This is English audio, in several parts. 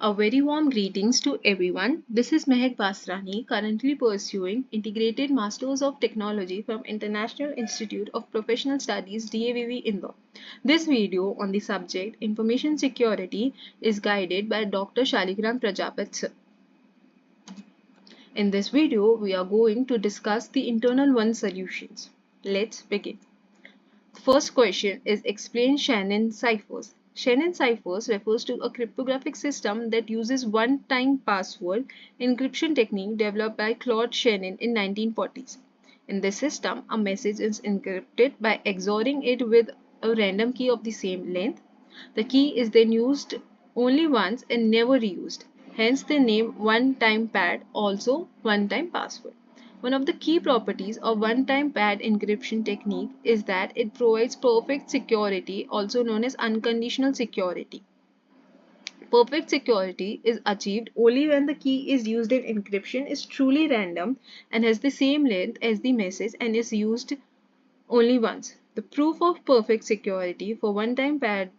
A very warm greetings to everyone. This is Mehak Basrani, currently pursuing Integrated Masters of Technology from International Institute of Professional Studies DAVV Indore. This video on the subject Information Security is guided by Dr. Shaligram Prajapat sir. In this video, we are going to discuss the internal one solutions. Let's begin. The first question is explain Shannon ciphers. Shannon ciphers refers to a cryptographic system that uses one-time password encryption technique developed by Claude Shannon in 1940s. In this system, a message is encrypted by XORing it with a random key of the same length. The key is then used only once and never reused. Hence the name one-time pad, also one-time password. One of the key properties of one-time pad encryption technique is that it provides perfect security, also known as unconditional security. Perfect security is achieved only when the key is used in encryption is truly random and has the same length as the message and is used only once. The proof of perfect security for one-time pad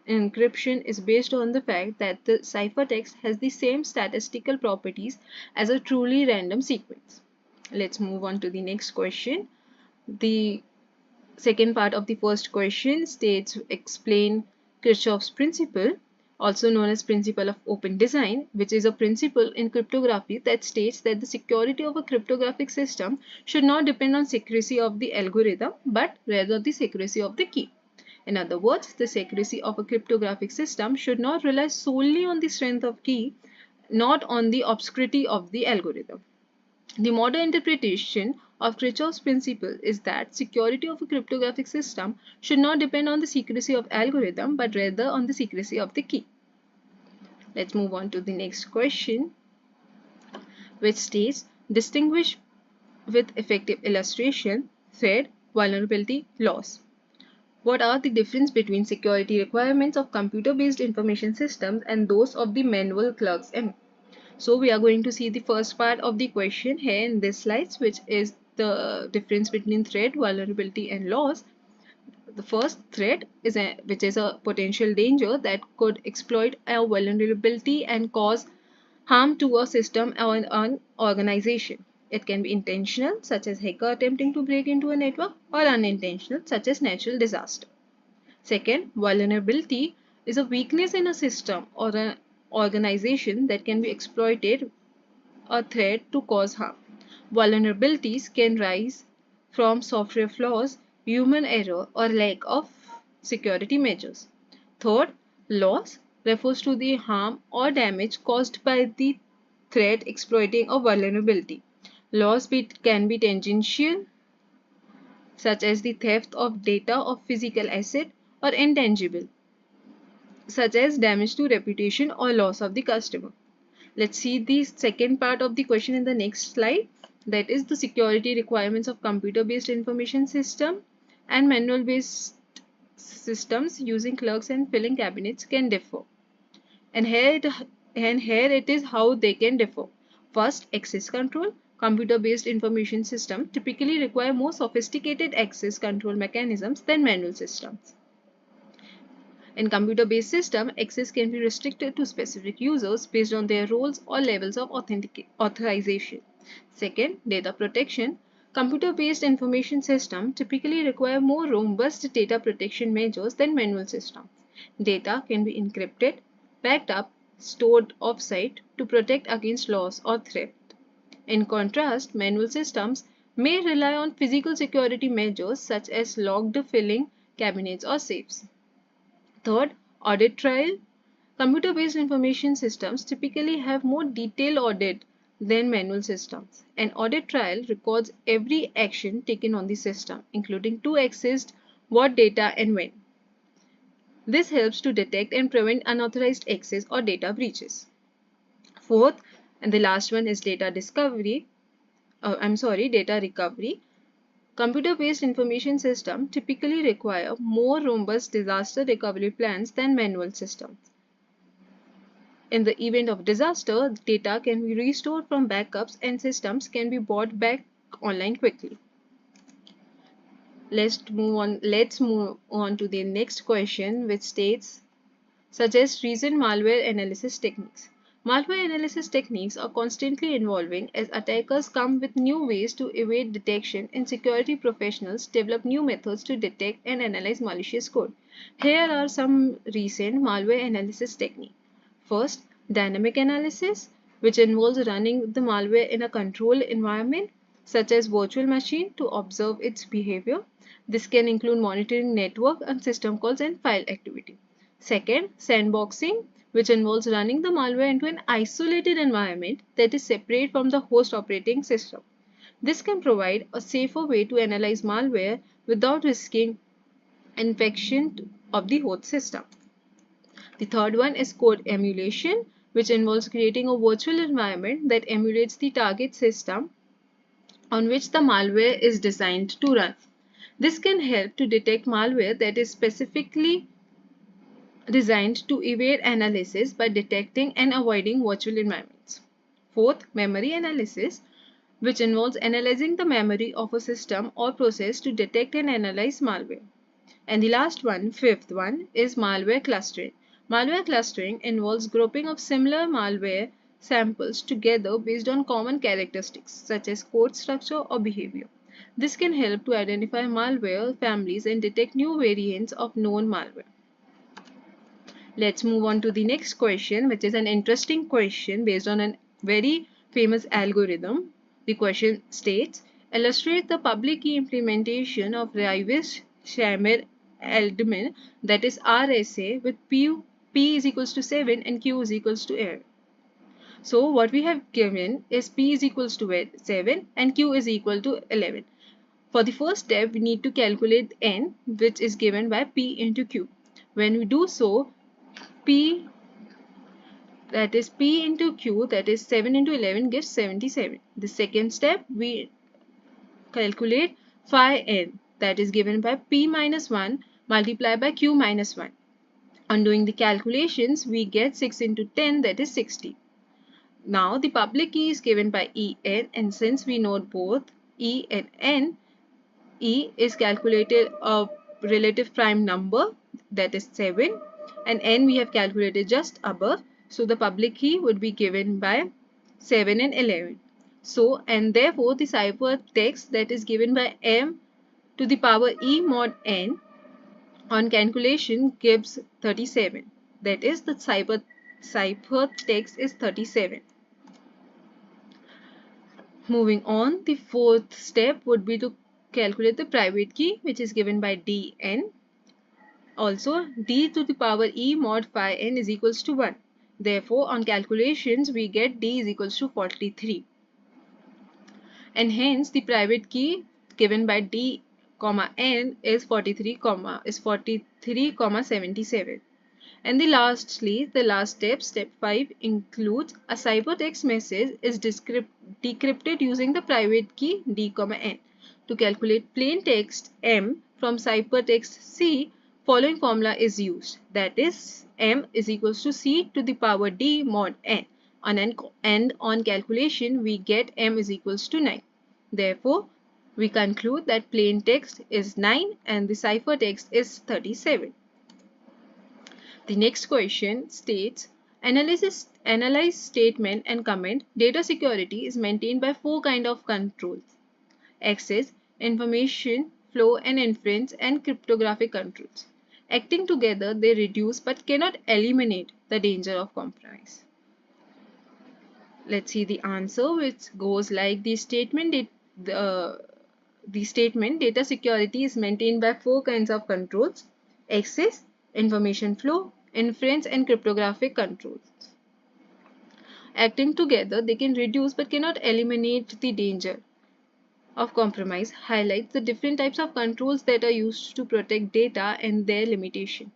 encryption is based on the fact that the ciphertext has the same statistical properties as a truly random sequence. Let's move on to the next question. The second part of the first question states explain Kirchhoff's principle, also known as principle of open design, which is a principle in cryptography that states that the security of a cryptographic system should not depend on secrecy of the algorithm but rather the secrecy of the key. In other words, the secrecy of a cryptographic system should not rely solely on the strength of key, not on the obscurity of the algorithm. The modern interpretation of Kirchhoff's principle is that security of a cryptographic system should not depend on the secrecy of algorithm but rather on the secrecy of the key. Let's move on to the next question, which states distinguish with effective illustration threat, vulnerability, loss. What are the difference between security requirements of computer-based information systems and those of the manual clerks M? So we are going to see the first part of the question here in this slides, which is the difference between threat, vulnerability and loss. The first threat is which is a potential danger that could exploit a vulnerability and cause harm to a system or an organization. It can be intentional, such as hacker attempting to break into a network, or unintentional, such as natural disaster. Second, vulnerability is a weakness in a system or an organization that can be exploited a threat to cause harm. Vulnerabilities can rise from software flaws, human error, or lack of security measures. Third, loss refers to the harm or damage caused by the threat exploiting a vulnerability. Loss can be tangential, such as the theft of data or physical asset, or intangible, such as damage to reputation or loss of the customer. Let's see the second part of the question in the next slide. That is the security requirements of computer-based information system and manual-based systems using clerks and filing cabinets can differ. And here it is how they can differ. First, access control. Computer-based information system typically require more sophisticated access control mechanisms than manual systems. In computer-based system, access can be restricted to specific users based on their roles or levels of authorization. Second, data protection. Computer-based information systems typically require more robust data protection measures than manual systems. Data can be encrypted, backed up, stored off-site to protect against loss or theft. In contrast, manual systems may rely on physical security measures such as locked filing cabinets or safes. Third, audit trail. Computer-based information systems typically have more detailed audit than manual systems. An audit trail records every action taken on the system, including who accessed what data and when. This helps to detect and prevent unauthorized access or data breaches. Fourth, and the last one is data recovery. Computer-based information systems typically require more robust disaster recovery plans than manual systems. In the event of disaster, data can be restored from backups and systems can be brought back online quickly. Let's move on to the next question, which states such as recent malware analysis techniques. Malware analysis techniques are constantly evolving as attackers come with new ways to evade detection and security professionals develop new methods to detect and analyze malicious code. Here are some recent malware analysis techniques. First, dynamic analysis, which involves running the malware in a controlled environment such as virtual machine to observe its behavior. This can include monitoring network and system calls and file activity. Second, sandboxing, which involves running the malware into an isolated environment that is separate from the host operating system. This can provide a safer way to analyze malware without risking infection of the host system. The third one is code emulation, which involves creating a virtual environment that emulates the target system on which the malware is designed to run. This can help to detect malware that is specifically designed to evade analysis by detecting and avoiding virtual environments. Fourth, memory analysis, which involves analyzing the memory of a system or process to detect and analyze malware. And the last one, fifth one, is malware clustering. Malware clustering involves grouping of similar malware samples together based on common characteristics such as code structure or behavior. This can help to identify malware families and detect new variants of known malware. Let's move on to the next question, which is an interesting question based on a very famous algorithm. The question states, illustrate the public key implementation of Rietveld-Shamir algorithm, that is RSA, with P is equals to 7 and Q is equals to 8. So what we have given is P is equals to 7 and Q is equal to 11. For the first step, we need to calculate N, which is given by P into Q. When we do so, P, that is P into Q, that is 7 into 11 gives 77. The second step, we calculate phi N, that is given by P minus 1 multiplied by Q minus 1. On doing the calculations, we get 6 into 10, that is 60. Now the public key is given by En, and since we know both E and N, E is calculated a relative prime number, that is 7, and N we have calculated just above. So the public key would be given by 7 and 11. So, and therefore the ciphertext that is given by M to the power E mod N on calculation gives 37. That is, the ciphertext is 37. Moving on, the fourth step would be to calculate the private key, which is given by Dn. Also, d to the power e mod phi n is equals to 1. Therefore, on calculations, we get d is equals to 43. And hence, the private key given by d comma n is 43,77. And lastly, the last step, step 5, includes a ciphertext message is decrypted using the private key d comma n. To calculate plain text m from ciphertext c, following formula is used. That is, m is equals to c to the power d mod n. And on calculation, we get m is equals to 9. Therefore, we conclude that plain text is 9 and the ciphertext is 37. The next question states, analyze statement and comment. Data security is maintained by 4 kinds of controls: access, information, flow and inference, and cryptographic controls. Acting together, they reduce but cannot eliminate the danger of compromise. Let's see the answer, which goes like the statement data security is maintained by 4 kinds of controls: access, information flow, inference and cryptographic controls. Acting together, they can reduce but cannot eliminate the danger of compromise. Highlights the different types of controls that are used to protect data and their limitation.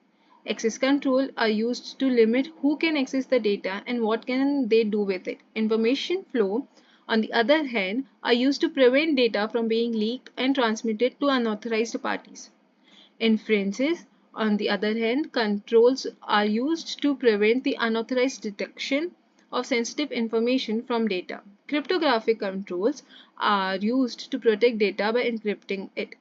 Access control are used to limit who can access the data and what can they do with it. Information flow, on the other hand, are used to prevent data from being leaked and transmitted to unauthorized parties. Inferences, on the other hand, controls are used to prevent the unauthorized detection of sensitive information from data. Cryptographic controls are used to protect data by encrypting it.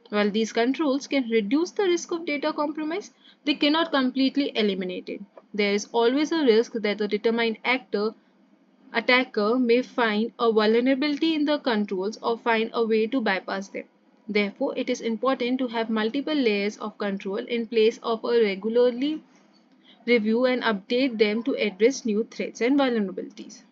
While these controls can reduce the risk of data compromise, they cannot completely eliminate it. There is always a risk that the determined attacker may find a vulnerability in the controls or find a way to bypass them. Therefore, it is important to have multiple layers of control in place of a regularly review and update them to address new threats and vulnerabilities.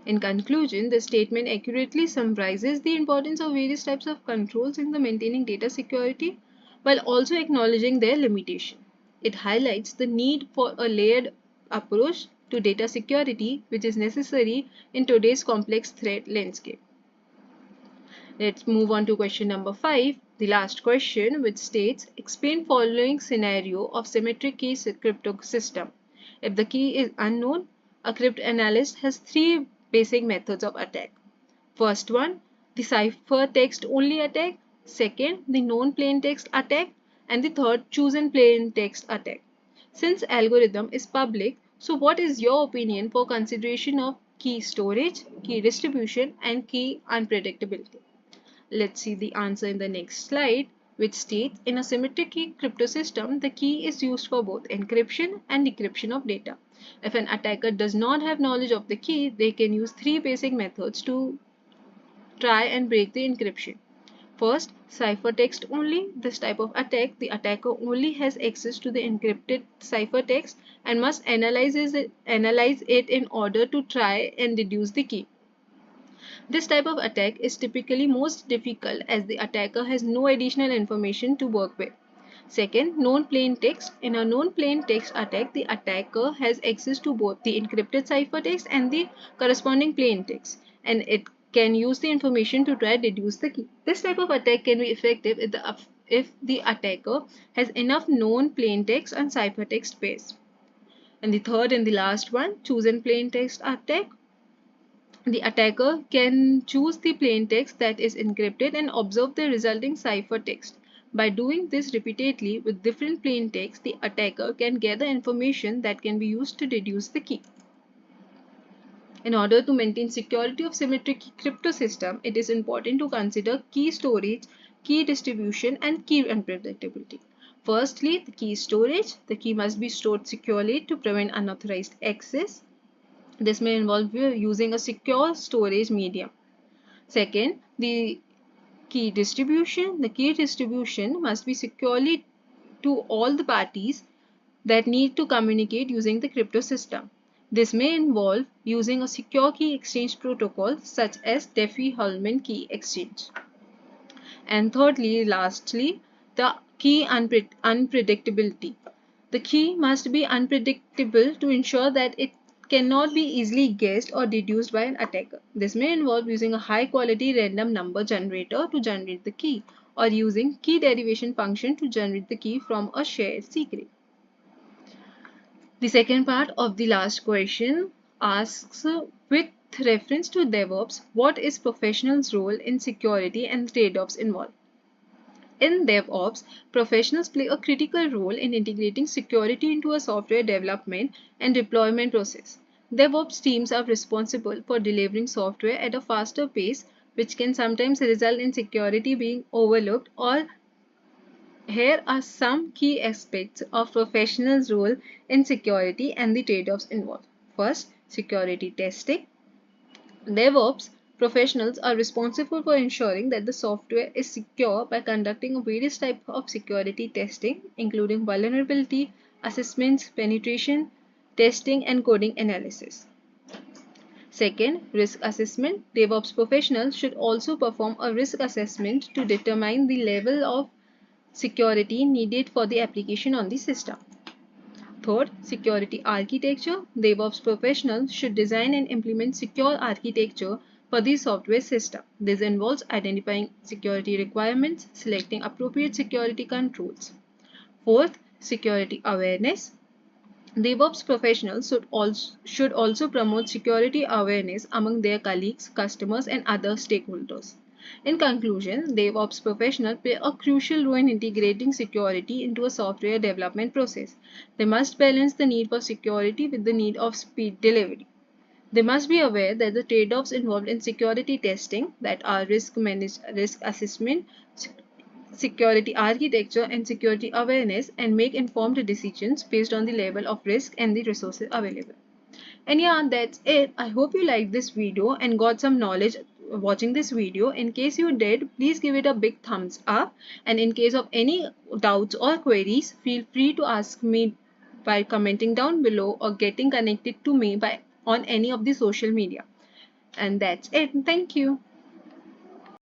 In conclusion, the statement accurately summarizes the importance of various types of controls in the maintaining data security while also acknowledging their limitation. It highlights the need for a layered approach to data security which is necessary in today's complex threat landscape. Let's move on to question number 5, the last question, which states, explain following scenario of symmetric key crypto system. If the key is unknown, a cryptanalyst has three basic methods of attack. First one, the ciphertext only attack. Second, the known plain text attack. And the third, chosen plain text attack. Since algorithm is public, so what is your opinion for consideration of key storage, key distribution, and key unpredictability? Let's see the answer in the next slide, which states, in a symmetric key crypto system, the key is used for both encryption and decryption of data. If an attacker does not have knowledge of the key, they can use three basic methods to try and break the encryption. First, ciphertext only. This type of attack, the attacker only has access to the encrypted ciphertext and must analyze it in order to try and deduce the key. This type of attack is typically most difficult as the attacker has no additional information to work with. Second, known plain text. In a known plain text attack, the attacker has access to both the encrypted ciphertext and the corresponding plain text, and it can use the information to try to deduce the key. This type of attack can be effective if the attacker has enough known plain text and ciphertext pairs. And the third and the last one, chosen plain text attack. The attacker can choose the plain text that is encrypted and observe the resulting ciphertext. By doing this repeatedly with different plain text, the attacker can gather information that can be used to deduce the key. In order to maintain security of symmetric crypto system, it is important to consider key storage, key distribution, and key unpredictability. Firstly, the key storage. The key must be stored securely to prevent unauthorized access. This may involve using a secure storage medium. Second, the key distribution. The key distribution must be securely to all the parties that need to communicate using the crypto system. This may involve using a secure key exchange protocol such as Diffie-Hellman key exchange. And thirdly, lastly, the key unpredictability. The key must be unpredictable to ensure that it cannot be easily guessed or deduced by an attacker. This may involve using a high-quality random number generator to generate the key, or using key derivation function to generate the key from a shared secret. The second part of the last question asks, with reference to DevOps, what is professionals' role in security and trade-offs involved? In DevOps, professionals play a critical role in integrating security into a software development and deployment process. DevOps teams are responsible for delivering software at a faster pace, which can sometimes result in security being overlooked. Or here are some key aspects of professionals' role in security and the trade-offs involved. First, security testing. DevOps professionals are responsible for ensuring that the software is secure by conducting various types of security testing, including vulnerability assessments, penetration testing, and coding analysis. Second, risk assessment. DevOps professionals should also perform a risk assessment to determine the level of security needed for the application on the system. Third, security architecture. DevOps professionals should design and implement secure architecture for the software system. This involves identifying security requirements, selecting appropriate security controls. Fourth, security awareness. DevOps professionals should also promote security awareness among their colleagues, customers, and other stakeholders. In conclusion, DevOps professionals play a crucial role in integrating security into a software development process. They must balance the need for security with the need of speed delivery. They must be aware that the trade-offs involved in security testing, that are risk assessment, security architecture, and security awareness, and make informed decisions based on the level of risk and the resources available. And yeah, that's it. I hope you liked this video and got some knowledge watching this video. In case you did, please give it a big thumbs up. And in case of any doubts or queries, feel free to ask me by commenting down below or getting connected to me by on any of the social media. And that's it. Thank you.